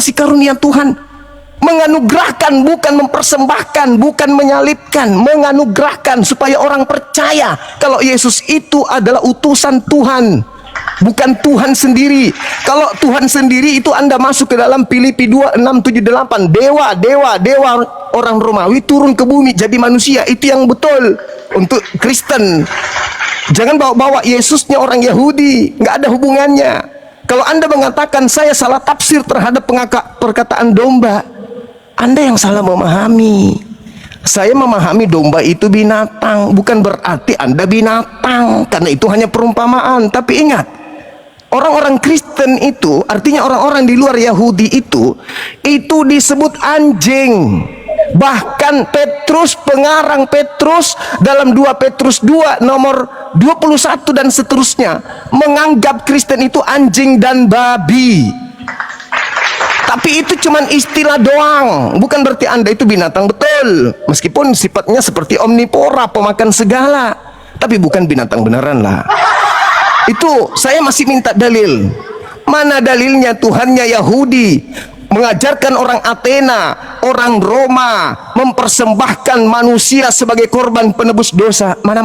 manifestasi karunia Tuhan. Menganugerahkan, bukan mempersembahkan, bukan menyalibkan, menganugerahkan supaya orang percaya kalau Yesus itu adalah utusan Tuhan, bukan Tuhan sendiri. Kalau Tuhan sendiri itu Anda masuk ke dalam Filipi 2:6-7-8, dewa orang Romawi turun ke bumi jadi manusia, itu yang betul untuk Kristen. Jangan bawa-bawa Yesusnya orang Yahudi, nggak ada hubungannya. Kalau Anda mengatakan saya salah tafsir terhadap perkataan domba, Anda yang salah memahami. Saya memahami domba itu binatang, bukan berarti Anda binatang, karena itu hanya perumpamaan. Tapi ingat, orang-orang Kristen itu, artinya orang-orang di luar Yahudi itu disebut anjing. Bahkan Petrus, pengarang Petrus dalam 2 Petrus 2 nomor 21 dan seterusnya menganggap Kristen itu anjing dan babi. Tapi itu cuman istilah doang, bukan berarti Anda itu binatang betul. Meskipun sifatnya seperti omnivora, pemakan segala, tapi bukan binatang beneran lah. Itu saya masih minta dalil. Mana dalilnya Tuhannya Yahudi mengajarkan orang Athena, orang Roma mempersembahkan manusia sebagai korban penebus dosa? Mana?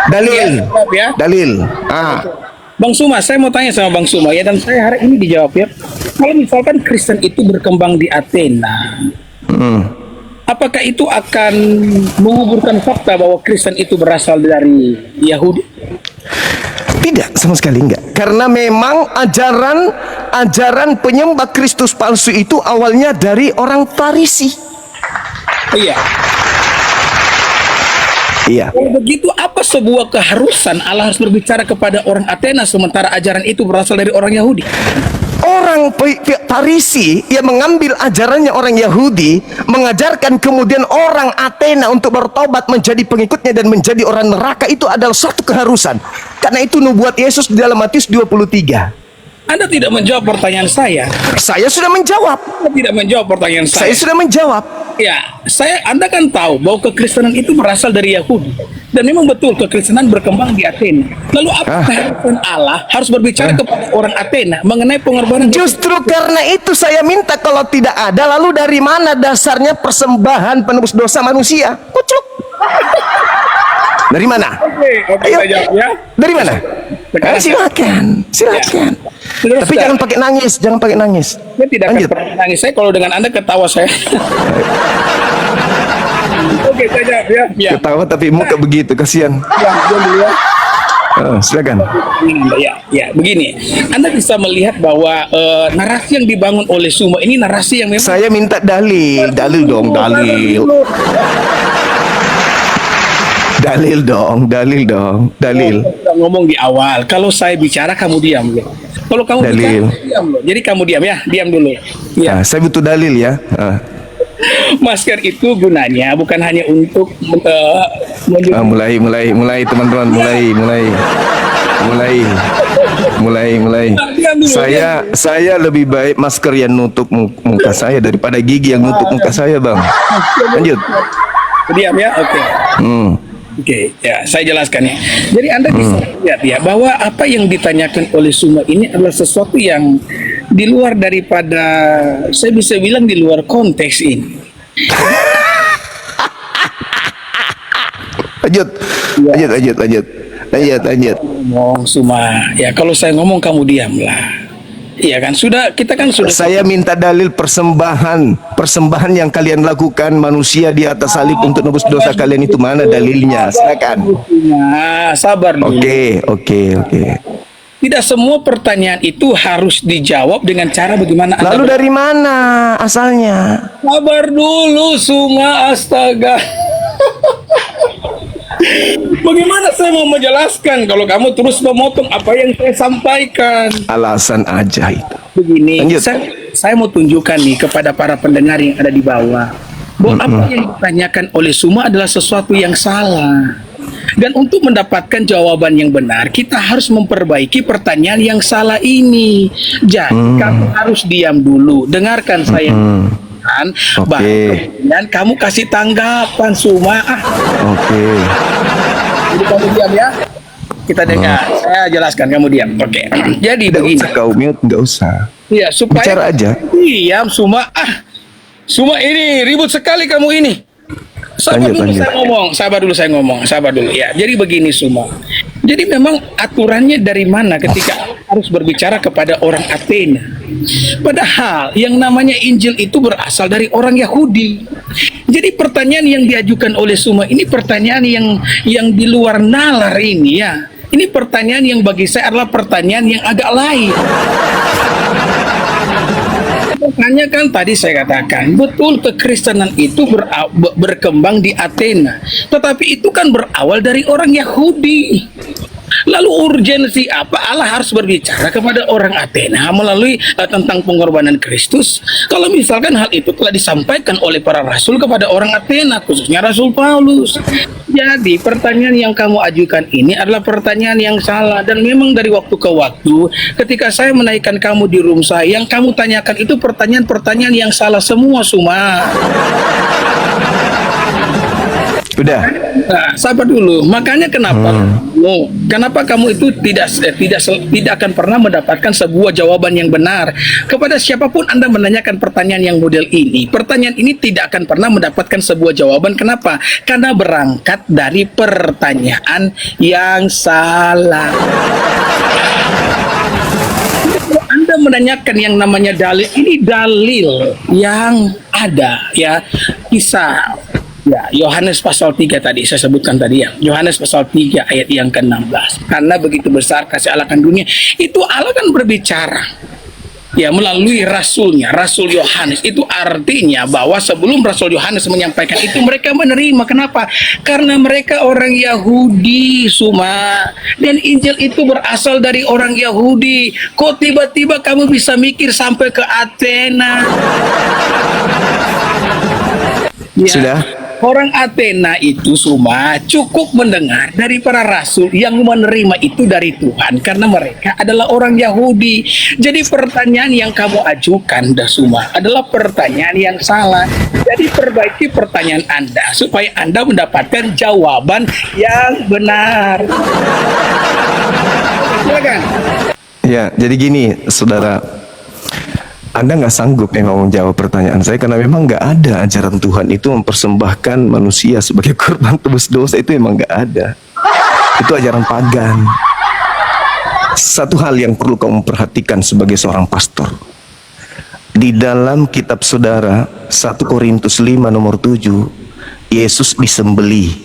Dalil. Dalil. Bang Suma, saya mau tanya sama Bang Suma ya, dan saya hari ini dijawab ya. Kalau misalkan Kristen itu berkembang di Athena, apakah itu akan menguburkan fakta bahwa Kristen itu berasal dari Yahudi? Tidak, sama sekali enggak. Karena memang ajaran penyembah Kristus palsu itu awalnya dari orang Farisi. Iya. Iya. Kalau begitu, apa sebuah keharusan Allah harus berbicara kepada orang Athena sementara ajaran itu berasal dari orang Yahudi? Orang Farisi yang mengambil ajarannya orang Yahudi, mengajarkan kemudian orang Athena untuk bertobat menjadi pengikutnya dan menjadi orang neraka, itu adalah suatu keharusan. Karena itu nubuat Yesus di dalam Matius 23. Anda tidak menjawab pertanyaan saya. Saya sudah menjawab. Anda tidak menjawab pertanyaan saya. Saya sudah menjawab. Ya, Anda kan tahu bahwa kekristenan itu berasal dari Yahudi. Dan memang betul kekristenan berkembang di Athena. Lalu apa keharusan Allah harus berbicara kepada orang Athena mengenai pengorbanan? Justru karena itu saya minta, kalau tidak ada, lalu dari mana dasarnya persembahan penebus dosa manusia? Kucuk. Dari mana? Oke, Ayo. ya. Dari mana? Silakan. Terus, Tapi jangan pakai nangis, Saya tidak akan pernah nangis. Saya kalau dengan Anda ketawa saya. Oke, saya jawab ya. Ya. Ketawa tapi muka begitu, kasihan. Ya, dulu ya. Silakan. Ya, begini. Anda bisa melihat bahwa narasi yang dibangun oleh Suma ini narasi yang memang. Saya minta dalil dong. Dalil dong. Kita ngomong di awal. Kalau saya bicara kamu diam ya. Kalau kamu dalil. bicara diam loh. Jadi kamu diam ya, diam dulu. Ya. Saya butuh dalil ya. Masker itu gunanya bukan hanya untuk Mulai teman-teman, mulai. Saya lebih baik masker yang nutup muka saya daripada gigi yang nutup muka saya, Bang. Lanjut. Diam ya, oke. Oke, ya saya jelaskan ya. Jadi Anda bisa lihat ya bahwa apa yang ditanyakan oleh Suma ini adalah sesuatu yang di luar daripada, saya bisa bilang di luar konteks ini. Lanjut. Ngomong Suma, ya kalau saya ngomong kamu diamlah. Iya kan, kita kan sudah. Saya minta dalil persembahan yang kalian lakukan manusia di atas salib untuk nebus dosa kalian, itu mana dalilnya? Silakan. Sabar dulu. Oke. Tidak semua pertanyaan itu harus dijawab dengan cara bagaimana. Lalu dari mana asalnya? Sabar dulu, Suma, astaga. Bagaimana saya mau menjelaskan kalau kamu terus memotong apa yang saya sampaikan? Alasan aja itu. Begini, saya mau tunjukkan nih kepada para pendengar yang ada di bawah bahwa apa yang ditanyakan oleh Suma adalah sesuatu yang salah. Dan untuk mendapatkan jawaban yang benar, kita harus memperbaiki pertanyaan yang salah ini. Jadi kamu harus diam dulu, dengarkan saya. Kemudian kamu kasih tanggapan, Suma. Oke. Jadi kamu diam ya. Kita dengar. Saya jelaskan, kamu diam. Oke. Jadi begini. Kau mute, nggak usah. Ya, supaya Bicara aja. diam semua. Semua ini ribut sekali kamu ini. Sabar dulu Lanjut. saya ngomong, sabar dulu ya. Jadi begini semua. Jadi memang aturannya dari mana ketika harus berbicara kepada orang Athena. Padahal yang namanya Injil itu berasal dari orang Yahudi. Jadi pertanyaan yang diajukan oleh semua ini pertanyaan yang di luar nalar ini ya. Ini pertanyaan yang bagi saya adalah pertanyaan yang agak lain. Makanya kan tadi saya katakan, betul kekristenan itu berkembang di Athena. Tetapi itu kan berawal dari orang Yahudi. Lalu urgensi apa Allah harus berbicara kepada orang Athena melalui tentang pengorbanan Kristus? Kalau misalkan hal itu telah disampaikan oleh para rasul kepada orang Athena, khususnya Rasul Paulus. Jadi pertanyaan yang kamu ajukan ini adalah pertanyaan yang salah. Dan memang dari waktu ke waktu ketika saya menaikkan kamu di room saya, yang kamu tanyakan itu pertanyaan-pertanyaan yang salah semua Suma. Udah. Nah, sabar dulu. Makanya kenapa kamu itu tidak akan pernah mendapatkan sebuah jawaban yang benar kepada siapapun Anda menanyakan pertanyaan yang model ini. Pertanyaan ini tidak akan pernah mendapatkan sebuah jawaban. Kenapa? Karena berangkat dari pertanyaan yang salah. Anda menanyakan yang namanya dalil, ini dalil yang ada ya. Kisah ya, Yohanes pasal 3 tadi saya sebutkan tadi ya. Yohanes pasal 3 ayat yang ke-16. Karena begitu besar kasih Allah akan dunia, itu Allah kan berbicara ya melalui rasulnya, Rasul Yohanes. Itu artinya bahwa sebelum Rasul Yohanes menyampaikan itu mereka menerima. Kenapa? Karena mereka orang Yahudi Suma. Dan Injil itu berasal dari orang Yahudi. Kok tiba-tiba kamu bisa mikir sampai ke Athena? Ya. Sudah. Orang Athena itu Suma cukup mendengar dari para rasul yang menerima itu dari Tuhan karena mereka adalah orang Yahudi. Jadi pertanyaan yang kamu ajukan Suma adalah pertanyaan yang salah. Jadi perbaiki pertanyaan Anda supaya Anda mendapatkan jawaban yang benar. Silakan. Ya, jadi gini, saudara. Anda nggak sanggup memang menjawab pertanyaan saya karena memang nggak ada ajaran Tuhan itu mempersembahkan manusia sebagai korban tebus dosa, itu memang nggak ada. Itu ajaran pagan. Satu hal yang perlu kamu perhatikan sebagai seorang pastor. Di dalam kitab saudara 1 Korintus 5 nomor 7, Yesus disembelih.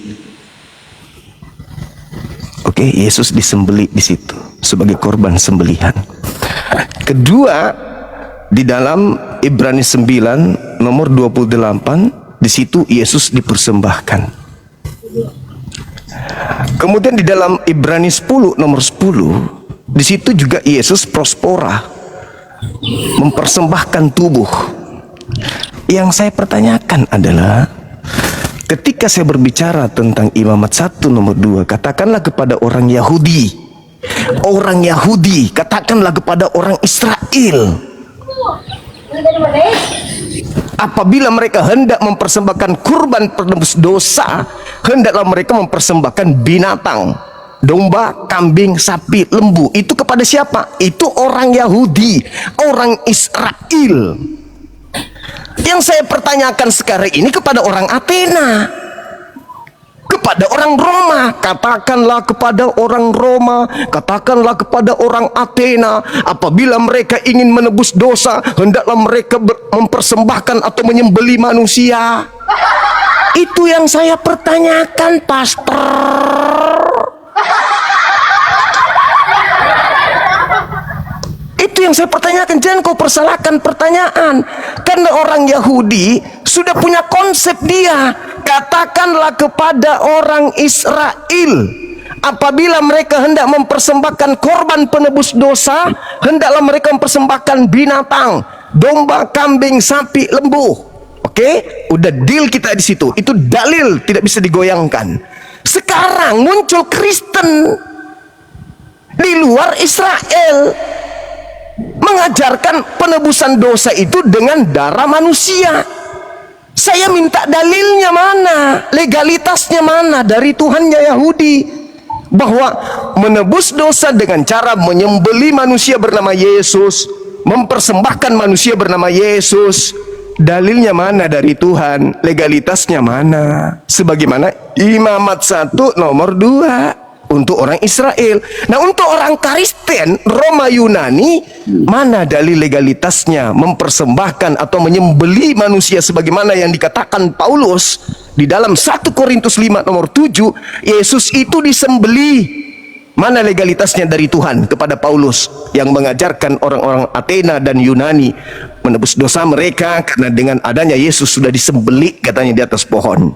Oke, Yesus disembelih di situ sebagai korban sembelihan. Kedua, di dalam Ibrani 9 nomor 28, di situ Yesus dipersembahkan. Kemudian di dalam Ibrani 10 nomor 10, di situ juga Yesus prospora, mempersembahkan tubuh. Yang saya pertanyakan adalah, ketika saya berbicara tentang imamat 1 nomor 2, katakanlah kepada orang Yahudi, katakanlah kepada orang Israel, apabila mereka hendak mempersembahkan kurban penebus dosa, hendaklah mereka mempersembahkan binatang, domba, kambing, sapi, lembu. Itu kepada siapa? Itu orang Yahudi, orang Israel. Yang saya pertanyakan sekarang ini kepada orang Athena, kepada orang Roma. Katakanlah kepada orang Roma, katakanlah kepada orang Athena, apabila mereka ingin menebus dosa, hendaklah mereka mempersembahkan atau menyembelih manusia. Itu yang saya pertanyakan, pastor. Itu yang saya pertanyakan. Jangan kau persalahkan pertanyaan, karena orang Yahudi sudah punya konsep dia. Katakanlah kepada orang Israel, apabila mereka hendak mempersembahkan korban penebus dosa, hendaklah mereka mempersembahkan binatang, domba, kambing, sapi, lembu. Oke, udah deal kita di situ. Itu dalil, tidak bisa digoyangkan. Sekarang muncul Kristen di luar Israel mengajarkan penebusan dosa itu dengan darah manusia. Saya minta dalilnya mana, legalitasnya mana dari Tuhannya Yahudi, bahwa menebus dosa dengan cara menyembelih manusia bernama Yesus, mempersembahkan manusia bernama Yesus. Dalilnya mana dari Tuhan? Legalitasnya mana? Sebagaimana Imamat 1 nomor 2 untuk orang Israel. Nah, untuk orang Kristen Roma Yunani, mana dalil legalitasnya mempersembahkan atau menyembelih manusia sebagaimana yang dikatakan Paulus di dalam 1 Korintus 5 nomor 7, Yesus itu disembelih. Mana legalitasnya dari Tuhan kepada Paulus yang mengajarkan orang-orang Athena dan Yunani menebus dosa mereka karena dengan adanya Yesus sudah disembelih katanya di atas pohon.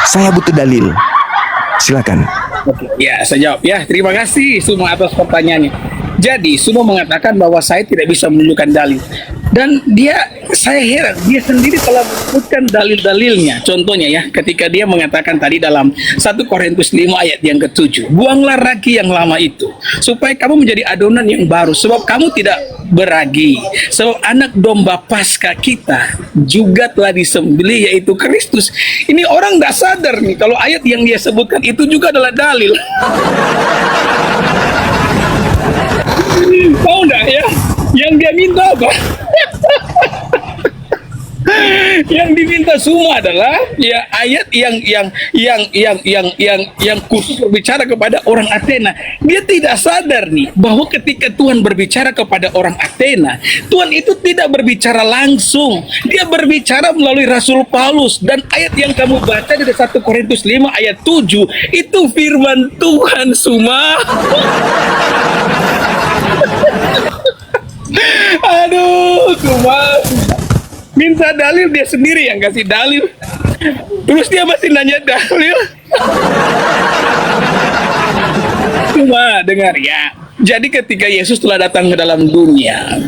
Saya butuh dalil. Silakan. Ya, saya jawab ya. Terima kasih semua atas pertanyaannya. Jadi, semua mengatakan bahwa saya tidak bisa menunjukkan dalil. Dan saya heran, dia sendiri telah menyebutkan dalil-dalilnya. Contohnya ya, ketika dia mengatakan tadi dalam 1 Korintus 5 ayat yang ke-7, buanglah ragi yang lama itu, supaya kamu menjadi adonan yang baru, sebab kamu tidak beragi. Sebab anak domba Paskah kita juga telah disembelih, yaitu Kristus. Ini orang nggak sadar nih, kalau ayat yang dia sebutkan itu juga adalah dalil. Tahu nggak ya? Yang dia minta apa? Yang diminta semua adalah ya ayat yang khusus berbicara kepada orang Athena. Dia tidak sadar nih bahwa ketika Tuhan berbicara kepada orang Athena, Tuhan itu tidak berbicara langsung. Dia berbicara melalui Rasul Paulus, dan ayat yang kamu baca dari 1 Korintus 5 ayat 7 itu firman Tuhan semua. Aduh, cuma minta dalil, dia sendiri yang kasih dalil. Terus dia masih nanya dalil. Cuma dengar ya. Jadi ketika Yesus telah datang ke dalam dunia,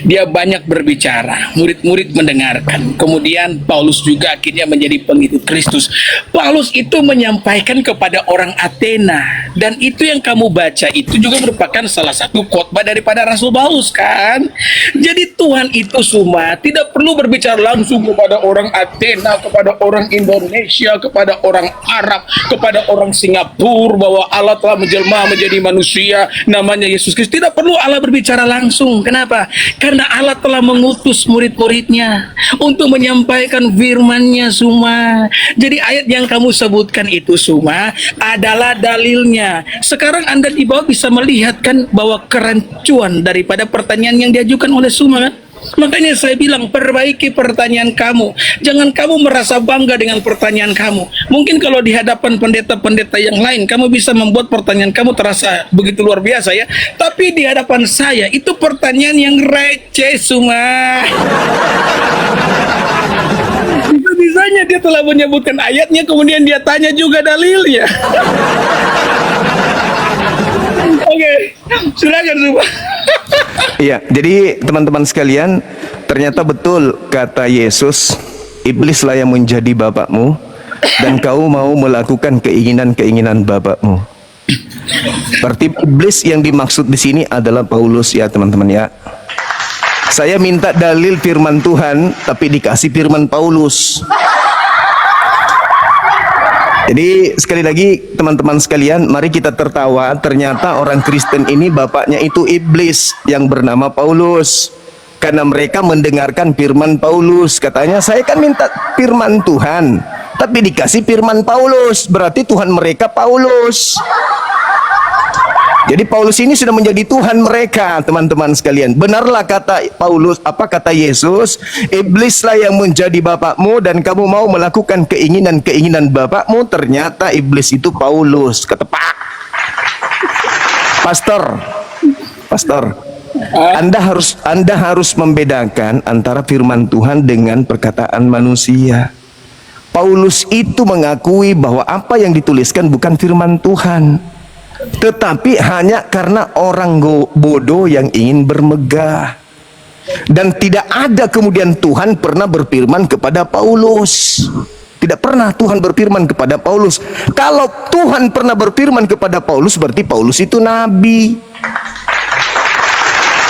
dia banyak berbicara, murid-murid mendengarkan. Kemudian Paulus juga akhirnya menjadi pengikut Kristus. Paulus itu menyampaikan kepada orang Athena, dan itu yang kamu baca itu juga merupakan salah satu khotbah daripada Rasul Paulus kan. Jadi Tuhan itu semua tidak perlu berbicara langsung kepada orang Athena, kepada orang Indonesia, kepada orang Arab, kepada orang Singapura bahwa Allah telah menjelma menjadi manusia namanya Yesus Kristus. Tidak perlu Allah berbicara langsung. Kenapa? Karena Allah telah mengutus murid-muridnya untuk menyampaikan firman-Nya semua. Jadi ayat yang kamu sebutkan itu semua adalah dalilnya. Sekarang Anda di bawah bisa melihat kan bahwa kerancuan daripada pertanyaan yang diajukan oleh semua kan? Makanya saya bilang, perbaiki pertanyaan kamu. Jangan kamu merasa bangga dengan pertanyaan kamu. Mungkin kalau di hadapan pendeta-pendeta yang lain, kamu bisa membuat pertanyaan kamu terasa begitu luar biasa ya. Tapi di hadapan saya, itu pertanyaan yang receh semua. Bisa-bisanya dia telah menyebutkan ayatnya, kemudian dia tanya juga dalilnya. Oke, silakan semua. Iya, jadi teman-teman sekalian, ternyata betul kata Yesus, iblislah yang menjadi bapakmu dan kau mau melakukan keinginan-keinginan bapakmu. Berarti iblis yang dimaksud di sini adalah Paulus ya teman-teman ya. Saya minta dalil firman Tuhan, tapi dikasih firman Paulus. Jadi sekali lagi teman-teman sekalian, mari kita tertawa. Ternyata orang Kristen ini bapaknya itu iblis yang bernama Paulus. Karena mereka mendengarkan firman Paulus. Katanya, saya kan minta firman Tuhan, tapi dikasih firman Paulus. Berarti Tuhan mereka Paulus. Jadi Paulus ini sudah menjadi Tuhan mereka, teman-teman sekalian. Benarlah kata Paulus, apa kata Yesus? Iblislah yang menjadi bapakmu dan kamu mau melakukan keinginan-keinginan bapakmu. Ternyata iblis itu Paulus. Kata Pak Pastor, Anda harus membedakan antara firman Tuhan dengan perkataan manusia. Paulus itu mengakui bahwa apa yang dituliskan bukan firman Tuhan, tetapi hanya karena orang bodoh yang ingin bermegah. Dan tidak ada kemudian Tuhan pernah berfirman kepada Paulus. Tidak pernah Tuhan berfirman kepada Paulus. Kalau Tuhan pernah berfirman kepada Paulus, berarti Paulus itu nabi.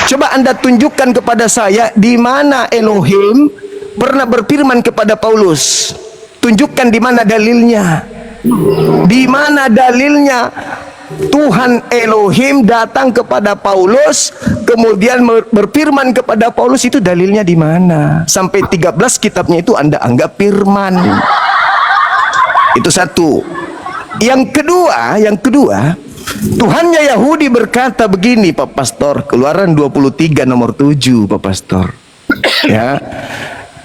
Coba Anda tunjukkan kepada saya di mana Elohim pernah berfirman kepada Paulus. Tunjukkan di mana dalilnya. Di mana dalilnya? Tuhan Elohim datang kepada Paulus, kemudian berfirman kepada Paulus, itu dalilnya di mana? Sampai 13 kitabnya itu Anda anggap firman. Itu satu. Yang kedua, Tuhannya Yahudi berkata begini, Pak Pastor, Keluaran 23 nomor 7, Pak Pastor. Ya.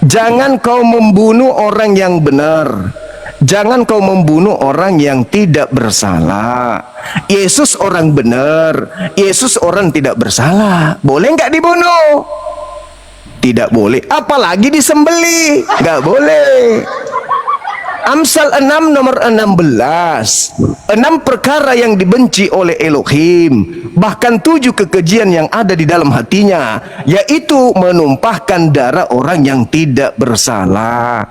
Jangan kau membunuh orang yang benar. Jangan kau membunuh orang yang tidak bersalah. Yesus orang benar, Yesus orang tidak bersalah. Boleh nggak dibunuh? Tidak boleh. Apalagi disembelih, nggak boleh. Amsal 6 nomor 16. 6 perkara yang dibenci oleh Elohim, bahkan 7 kekejian yang ada di dalam hatinya, yaitu menumpahkan darah orang yang tidak bersalah.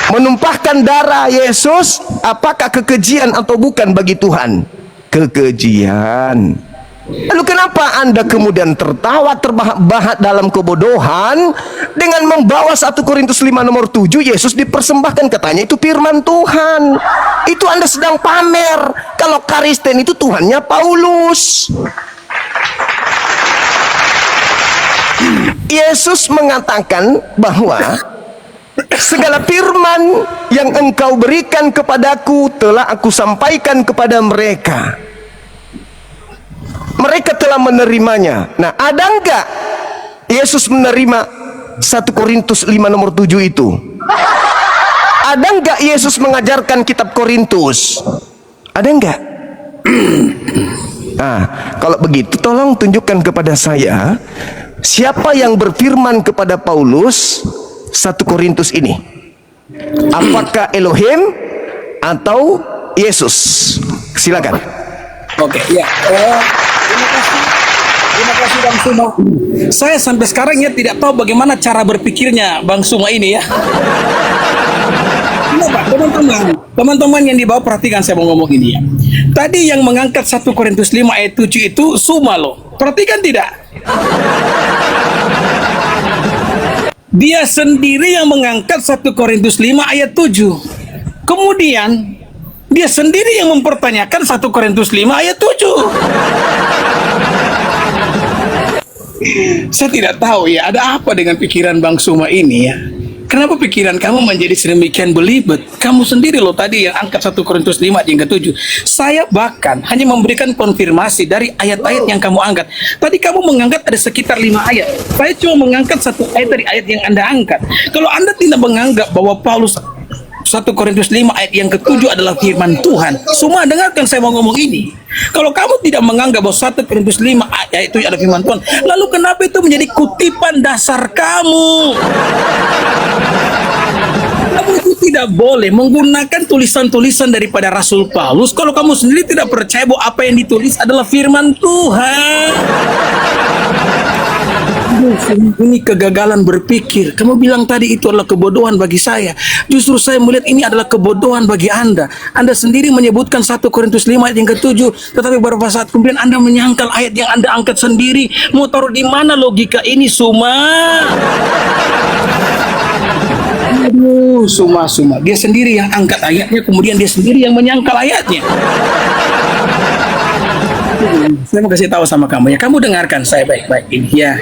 Menumpahkan darah Yesus, apakah kekejian atau bukan bagi Tuhan? Kekejian. Lalu kenapa Anda kemudian tertawa terbahak-bahak dalam kebodohan dengan membawa 1 Korintus 5 nomor 7, Yesus dipersembahkan, katanya itu firman Tuhan. Itu Anda sedang pamer kalau Karisten itu Tuhannya Paulus. Yesus mengatakan bahwa segala firman yang engkau berikan kepadaku telah aku sampaikan kepada mereka. Mereka telah menerimanya. Nah, ada enggak Yesus menerima 1 Korintus 5 nomor 7 itu? Ada enggak Yesus mengajarkan kitab Korintus? Ada enggak? Nah, kalau begitu tolong tunjukkan kepada saya siapa yang berfirman kepada Paulus 1 Korintus ini. Apakah Elohim atau Yesus? Silakan. Oke, ya. Terima kasih Bang Suma. Saya sampai sekarang ya tidak tahu bagaimana cara berpikirnya Bang Suma ini ya. Kenapa? Teman-teman yang di bawah perhatikan saya mau ngomong ini ya. Tadi yang mengangkat 1 Korintus 5 ayat 7 itu Suma loh. Perhatikan tidak? Dia sendiri yang mengangkat 1 Korintus 5 ayat 7. Kemudian dia sendiri yang mempertanyakan 1 Korintus 5 ayat 7. Saya tidak tahu ya, ada apa dengan pikiran Bang Suma ini ya. Kenapa pikiran kamu menjadi sedemikian belibet? Kamu sendiri loh tadi yang angkat 1 Korintus 5 ayat 7. Saya bahkan hanya memberikan konfirmasi dari ayat-ayat yang kamu angkat. Tadi kamu mengangkat ada sekitar 5 ayat. Saya cuma mengangkat 1 ayat dari ayat yang Anda angkat. Kalau Anda tidak menganggap bahwa Paulus 1 Korintus 5 ayat yang ke-7 adalah firman Tuhan, semua dengarkan saya mau ngomong ini. Kalau kamu tidak menganggap bahwa 1 Korintus 5 ayat itu adalah firman Tuhan, lalu kenapa itu menjadi kutipan dasar kamu? Kamu itu tidak boleh menggunakan tulisan-tulisan daripada Rasul Paulus kalau kamu sendiri tidak percaya bahwa apa yang ditulis adalah firman Tuhan. Ini kegagalan berpikir. Kamu bilang tadi itu adalah kebodohan bagi saya. Justru saya melihat ini adalah kebodohan bagi Anda. Anda sendiri menyebutkan 1 Korintus 5 ayat yang ke-7, tetapi beberapa saat kemudian Anda menyangkal ayat yang Anda angkat sendiri. Mau taruh di mana logika ini, Suma? Aduh, Suma. Dia sendiri yang angkat ayatnya, kemudian dia sendiri yang menyangkal ayatnya. Saya mau kasih tahu sama kamu ya, kamu dengarkan saya baik-baik ini ya.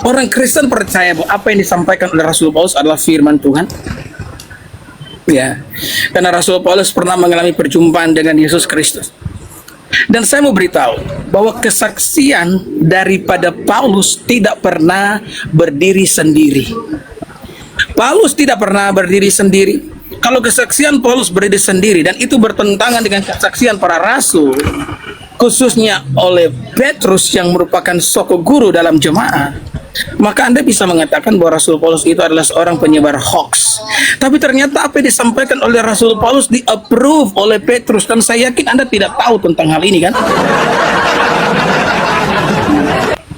Orang Kristen percaya bahwa apa yang disampaikan oleh Rasul Paulus adalah firman Tuhan. Ya, karena Rasul Paulus pernah mengalami perjumpaan dengan Yesus Kristus. Dan saya mau beritahu bahwa kesaksian daripada Paulus tidak pernah berdiri sendiri. Paulus tidak pernah berdiri sendiri. Kalau kesaksian Paulus berdiri sendiri dan itu bertentangan dengan kesaksian para rasul, khususnya oleh Petrus yang merupakan soko guru dalam jemaat, maka Anda bisa mengatakan bahwa Rasul Paulus itu adalah seorang penyebar hoax. Tapi ternyata apa yang disampaikan oleh Rasul Paulus di-approve oleh Petrus, dan saya yakin Anda tidak tahu tentang hal ini kan?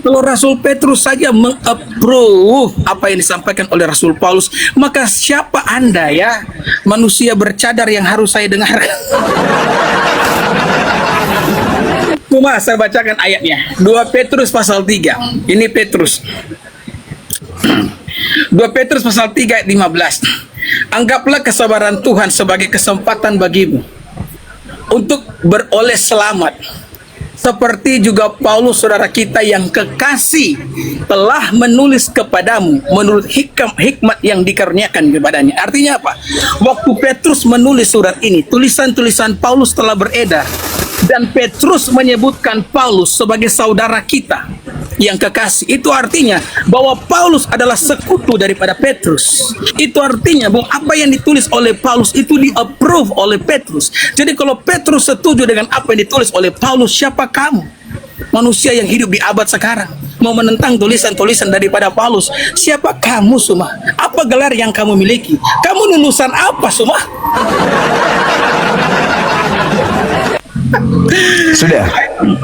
Kalau Rasul Petrus saja meng-approve apa yang disampaikan oleh Rasul Paulus, maka siapa Anda ya, manusia bercadar yang harus saya dengarkan? Cuma saya bacakan ayatnya. 2 Petrus pasal 3. Ini Petrus. 2 Petrus pasal 3 ayat 15. Anggaplah kesabaran Tuhan sebagai kesempatan bagimu untuk beroleh selamat. Seperti juga Paulus saudara kita yang kekasih telah menulis kepadamu menurut hikmat yang dikaruniakan kepadanya. Artinya apa? Waktu Petrus menulis surat ini, tulisan-tulisan Paulus telah beredar. Dan Petrus menyebutkan Paulus sebagai saudara kita yang kekasih. Itu artinya bahwa Paulus adalah sekutu daripada Petrus. Itu artinya bahwa apa yang ditulis oleh Paulus itu di-approve oleh Petrus. Jadi kalau Petrus setuju dengan apa yang ditulis oleh Paulus, siapa kamu? Manusia yang hidup di abad sekarang mau menentang tulisan-tulisan daripada Paulus. Siapa kamu, Suma? Apa gelar yang kamu miliki? Kamu lulusan apa, Suma? Sudah.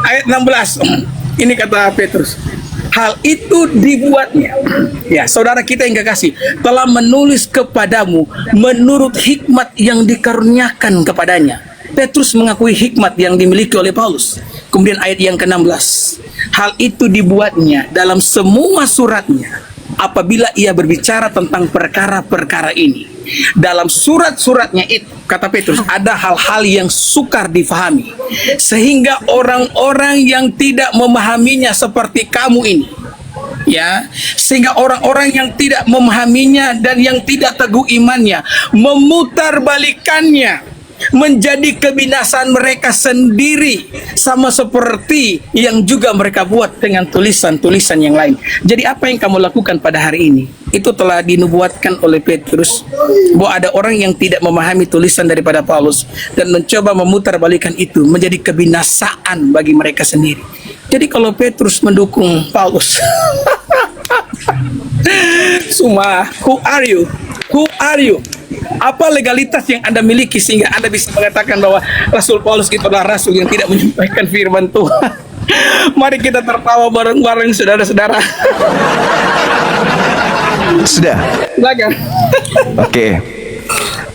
Ayat 16. Ini kata Petrus. Hal itu dibuatnya, ya saudara kita yang kekasih, telah menulis kepadamu menurut hikmat yang dikaruniakan kepadanya. Petrus mengakui hikmat yang dimiliki oleh Paulus. Kemudian ayat yang ke-16. Hal itu dibuatnya dalam semua suratnya apabila ia berbicara tentang perkara-perkara ini. Dalam surat-suratnya itu, kata Petrus, ada hal-hal yang sukar difahami, sehingga orang-orang yang tidak memahaminya seperti kamu ini, ya, sehingga orang-orang yang tidak memahaminya dan yang tidak teguh imannya memutarbalikannya menjadi kebinasaan mereka sendiri, sama seperti yang juga mereka buat dengan tulisan-tulisan yang lain. Jadi apa yang kamu lakukan pada hari ini itu telah dinubuatkan oleh Petrus, bahwa ada orang yang tidak memahami tulisan daripada Paulus dan mencoba memutarbalikan itu menjadi kebinasaan bagi mereka sendiri. Jadi kalau Petrus mendukung Paulus, Suma, who are you? Who are you? Apa legalitas yang Anda miliki sehingga Anda bisa mengatakan bahwa Rasul Paulus itu adalah rasul yang tidak menyampaikan firman Tuhan? Mari kita tertawa bareng-bareng, saudara-saudara. Sudah. Silakan. Oke.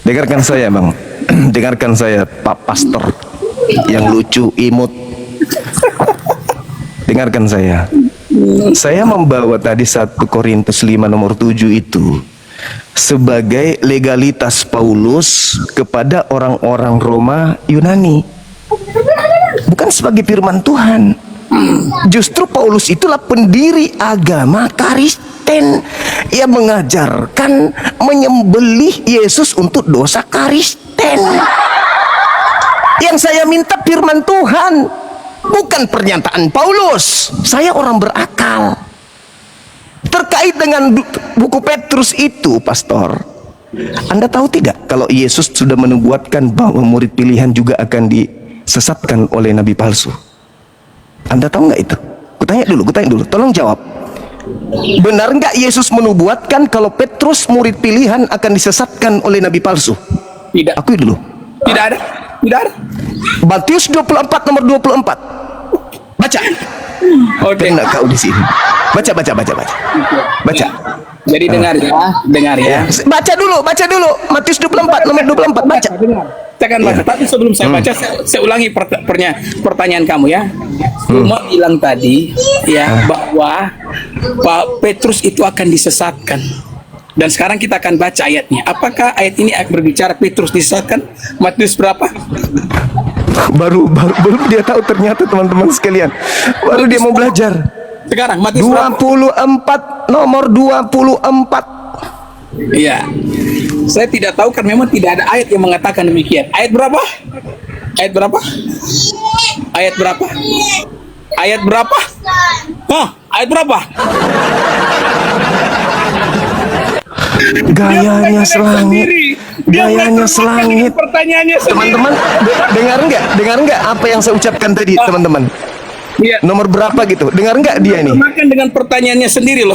Dengarkan saya, Bang. Dengarkan saya, Pak Pastor yang lucu, imut. Dengarkan saya. Saya membawa tadi 1 Korintus 5 nomor 7 itu sebagai legalitas Paulus kepada orang-orang Roma Yunani, bukan sebagai firman Tuhan. Justru Paulus itulah pendiri agama Kristen. Ia mengajarkan menyembelih Yesus untuk dosa Kristen. Yang saya minta firman Tuhan, bukan pernyataan Paulus. Saya orang berakal. Terkait dengan buku Petrus itu, Pastor, Anda tahu tidak kalau Yesus sudah menubuatkan bahwa murid pilihan juga akan disesatkan oleh nabi palsu? Anda tahu nggak itu? Kutanya dulu, tolong jawab. Benar nggak Yesus menubuatkan kalau Petrus murid pilihan akan disesatkan oleh nabi palsu? Tidak. Akui dulu. Tidak ada. Tidak ada. Matius 24 nomor 24. Baca. Oke. Kena kau di sini. Baca. Baca. Jadi dengar ya. Baca dulu. Matius 24 nomor 24. Baca. Saya akan baca. Tapi sebelum saya baca, saya ulangi pertanyaan kamu ya. Cuma bilang tadi ya bahwa Pak Petrus itu akan disesatkan. Dan sekarang kita akan baca ayatnya. Apakah ayat ini berbicara Petrus disesatkan? Matius berapa? Baru dia tahu ternyata, teman-teman sekalian. Baru dia mau belajar. Sekarang Matius 24 nomor 24. Iya. Saya tidak tahu kan, memang tidak ada ayat yang mengatakan demikian. Ayat berapa? Ayat berapa? Ayat berapa? Ayat berapa? Hah, ayat berapa? Gayanya selangit. Gayanya selangit. Pertanyaannya Teman-teman, dengar nggak apa yang saya ucapkan tadi, teman-teman? Iya. Nomor berapa gitu? Dengar nggak dia ini? Makan dengan pertanyaannya sendiri loh.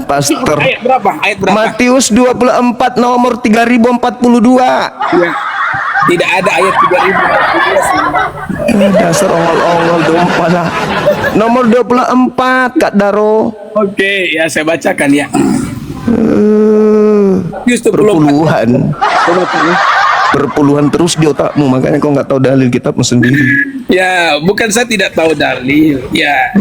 Pastor. Ayat berapa? Ayat berapa? Matius 24 nomor 3042. Ya. Tidak ada ayat 3000. Dasar ongol-ongol dompa lah. Nomor 24, Kak Daro. Oke, ya saya bacakan ya. Perpuluhan. Perpuluhan terus di otakmu, makanya kau nggak tahu dalil kitabmu sendiri. Ya, bukan saya tidak tahu dalil. Ya,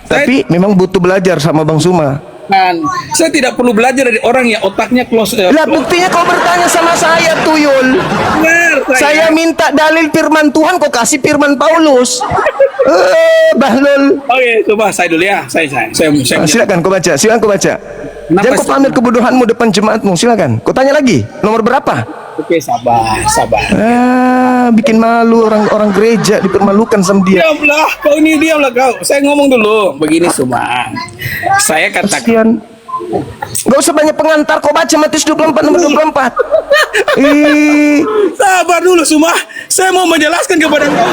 tapi memang butuh belajar sama Bang Suma. Kan, saya tidak perlu belajar dari orang yang otaknya close. Lah buktinya kau bertanya sama saya, Tuyul. Benar, Saya minta dalil firman Tuhan, kau kasih firman Paulus. Bahlul. Oke, coba saya dulu ya. Saya Silakan kau baca, silakan kau baca. Jangan kau pamer kebodohanmu depan jemaatmu, silakan. Kau tanya lagi, nomor berapa? Oke, sabar. Bikin malu orang-orang gereja, dipermalukan sama dia. Diamlah kau. Saya ngomong dulu. Begini semua. Saya katakan Kasihan. Gak usah banyak pengantar, kau baca Matius 24 nomor 24. sabar dulu semua. Saya mau menjelaskan kepada kau.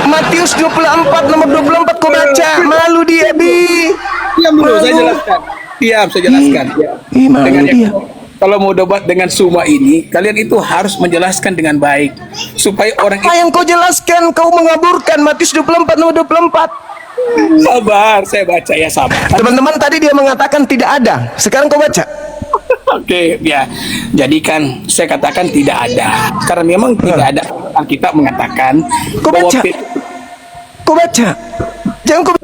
Matius 24 nomor 24 kau baca. Malu dia, Bi. Diam dulu, Malu. saya jelaskan. Saya jelaskan. Malu Dengan dia. kalau mau debat dengan semua ini, kalian itu harus menjelaskan dengan baik supaya orang Apa yang kau jelaskan? Kau mengaburkan Matius 24 nomor 24. sabar. Saya baca ya, sabar. Teman-teman tadi dia mengatakan tidak ada. Sekarang kau baca. Oke, ya. Jadi kan saya katakan tidak ada. Karena memang tidak ada. Alkitab mengatakan Kau bahwa baca. Kau baca. Jangan kau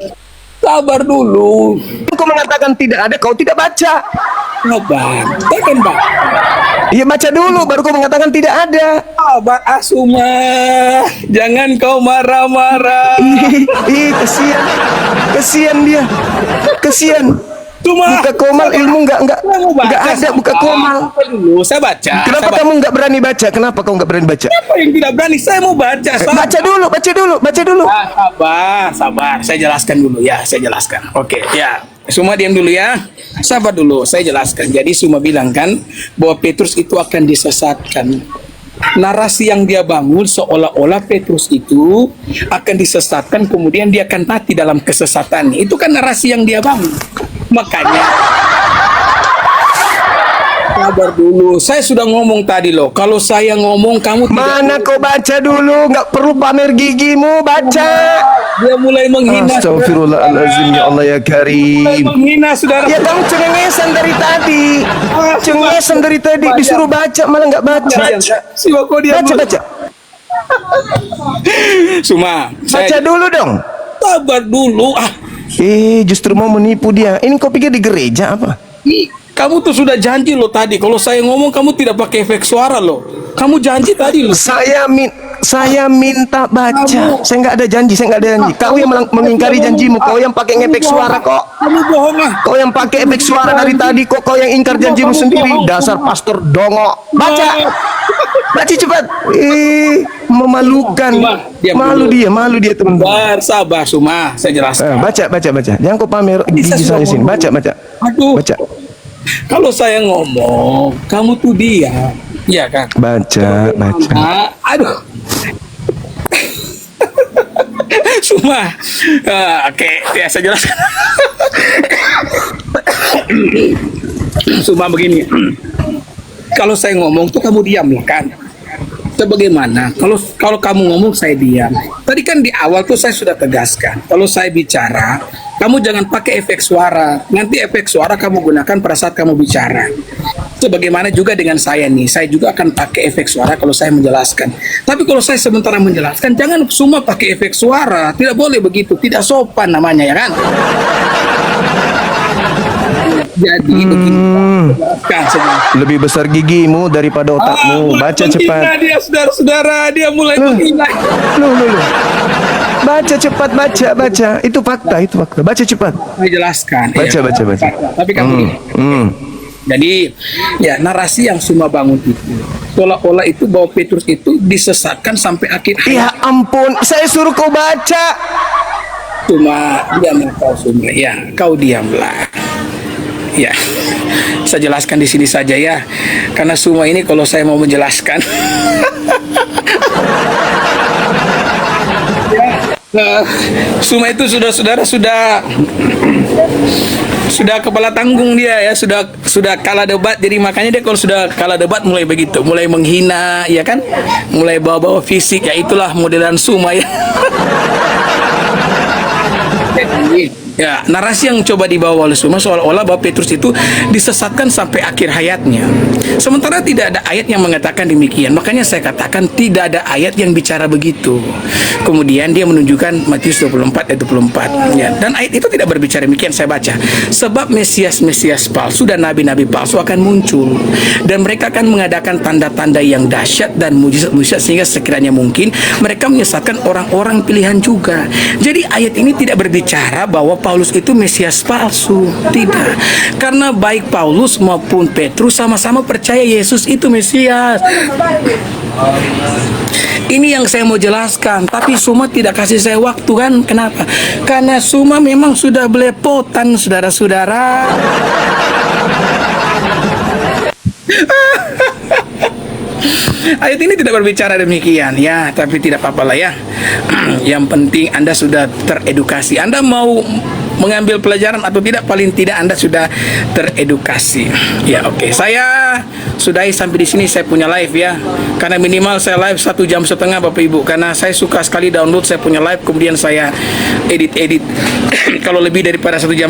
sabar dulu. kau mengatakan tidak ada, kau tidak baca. Sabar. Tekan, Pak. Iya baca dulu baru kau mengatakan tidak ada. Sabar, Asuma. Jangan kau marah-marah. Kesian dia. Kesian. Cuma Buka komal ilmu nggak ada buka komal. Dulu saya baca. Kenapa Saya kamu nggak berani baca? Kenapa kau nggak berani baca? Apa yang tidak berani? Saya mau baca. Baca dulu. Sabar. Saya jelaskan dulu ya. Saya jelaskan. Oke, ya. Semua diam dulu ya. Sabar dulu. Saya jelaskan. Jadi semua bilang kan bahwa Petrus itu akan disesatkan. Narasi yang dia bangun seolah-olah Petrus itu akan disesatkan, kemudian dia akan mati dalam kesesatan. Itu kan narasi yang dia bangun. Makanya sabar dulu. Saya sudah ngomong tadi loh. Kalau saya ngomong kamu tidak. Mana kau baca dulu? Nggak perlu pamer gigimu, baca. Dia mulai menghina. Astagfirullahaladzim, ya Allah ya Mulai Karim. menghina saudara. Ya kamu cengengesan dari tadi. Cengengesan dari tadi disuruh baca malah nggak baca. Siwa kau dia. Baca. Suma, Baca dulu dong. sabar dulu. Justru mau menipu dia. Ini kau pikir di gereja apa? Kamu tuh sudah janji loh tadi. Kalau saya ngomong kamu tidak pakai efek suara loh. Kamu janji tadi loh. Saya minta baca. Saya nggak ada janji. Kau yang mengingkari janjimu. Kau yang pakai ngefek suara kok. Kamu bohong ah. Kau yang pakai efek suara dari tadi kok. Kau yang ingkar janjimu sendiri. Dasar pastor dongo. Baca cepat. Memalukan. Malu dia teman-teman. Sabar Suma. Saya jelaskan. Baca. Jangan kau pamer gigi saya sini. Baca. Aduh. Baca. Kalau saya ngomong, kamu tuh diam. Iya kan? Baca. Aduh. Suma. Oke, ya saya jelaskan. Suma begini. Kalau saya ngomong tuh kamu diam lah kan? Bagaimana? Kalau kamu ngomong saya diam. Tadi kan di awal tuh saya sudah tegaskan. Kalau saya bicara, kamu jangan pakai efek suara. Nanti efek suara kamu gunakan pada saat kamu bicara. Bagaimana juga dengan saya nih? Saya juga akan pakai efek suara kalau saya menjelaskan. Tapi kalau saya sementara menjelaskan, jangan semua pakai efek suara. Tidak boleh begitu. Tidak sopan namanya ya kan? Jadi begini. Lebih besar gigimu daripada otakmu. Baca cepat. Dia saudara-saudara, dia mulai menghina. Loh. Baca cepat, baca. Itu fakta. Baca cepat. Saya jelaskan. Baca. Tapi kamu ini. Jadi ya narasi yang semua bangun itu seolah-olah itu bahwa Petrus itu disesatkan sampai akhir hayat. Ya ampun, saya suruh kau baca. Cuma diamlah kau semua. Ya, kau diamlah. Ya, saya jelaskan di sini saja ya. Karena semua ini kalau saya mau menjelaskan. Semua itu saudara sudah kepala tanggung dia ya, sudah kalah debat. Jadi makanya dia kalau sudah kalah debat mulai begitu, mulai menghina ya kan, mulai bawa-bawa fisik ya, itulah modelan Suma ya. Ya, narasi yang coba dibawa oleh semua seolah-olah bahwa Petrus itu disesatkan sampai akhir hayatnya. Sementara tidak ada ayat yang mengatakan demikian. Makanya saya katakan tidak ada ayat yang bicara begitu. Kemudian dia menunjukkan Matius 24 ayat 24. Ya, dan ayat itu tidak berbicara demikian, saya baca. Sebab Mesias-Mesias palsu dan nabi-nabi palsu akan muncul. Dan mereka akan mengadakan tanda-tanda yang dahsyat dan mujizat-mujizat sehingga sekiranya mungkin mereka menyesatkan orang-orang pilihan juga. Jadi ayat ini tidak berbicara bahwa Paulus itu Mesias palsu. Tidak. Karena baik Paulus maupun Petrus sama-sama percaya Yesus itu Mesias. Ini yang saya mau jelaskan. Tapi Suma tidak kasih saya waktu kan. Kenapa? Karena Suma memang sudah belepotan, saudara-saudara. Ayat ini tidak berbicara demikian ya, tapi tidak apa-apa lah ya. Yang penting Anda sudah teredukasi. Anda mau mengambil pelajaran atau tidak, paling tidak Anda sudah teredukasi. Ya, oke. Saya sudahi sampai di sini, saya punya live ya. Karena minimal saya live 1,5 jam Bapak Ibu, karena saya suka sekali download, saya punya live kemudian saya edit. Kalau lebih daripada 1,5 jam,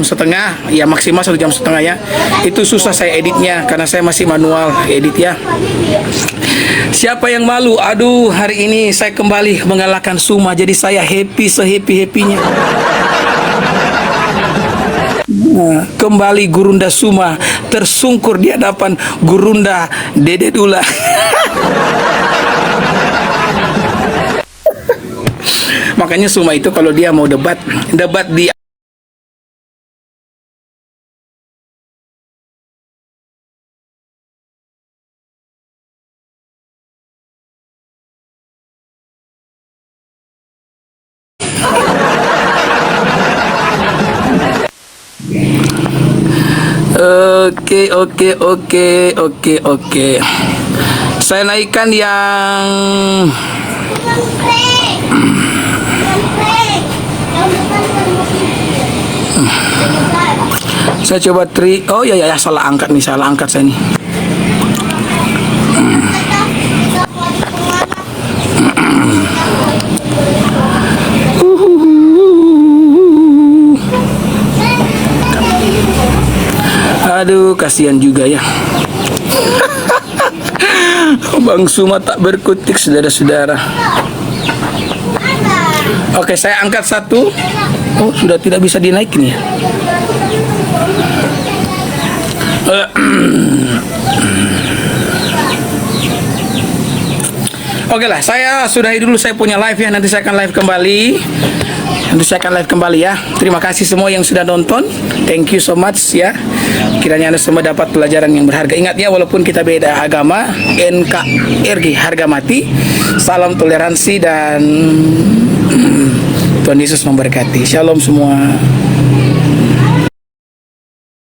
ya maksimal 1,5 jam ya. Itu susah saya editnya karena saya masih manual edit ya. Siapa yang malu? Aduh, hari ini saya kembali mengalahkan Suma, jadi saya happy sehappy-happynya. Nah, kembali Gurunda Suma tersungkur di hadapan Gurunda Dede Dula. Makanya Suma itu kalau dia mau debat di Oke. Saya naikkan yang saya coba oh ya salah angkat saya nih. Aduh, kasihan juga ya. Bang Suma tak berkutik, saudara-saudara. Oke, saya angkat satu. Oh, sudah tidak bisa dinaikin ya. Oke lah, saya sudahi dulu, saya punya live ya. Nanti saya akan live kembali ya. Terima kasih semua yang sudah nonton. Thank you so much ya. Kiranya Anda semua dapat pelajaran yang berharga. Ingat ya, walaupun kita beda agama, NKRI harga mati. Salam toleransi dan Tuhan Yesus memberkati. Shalom semua.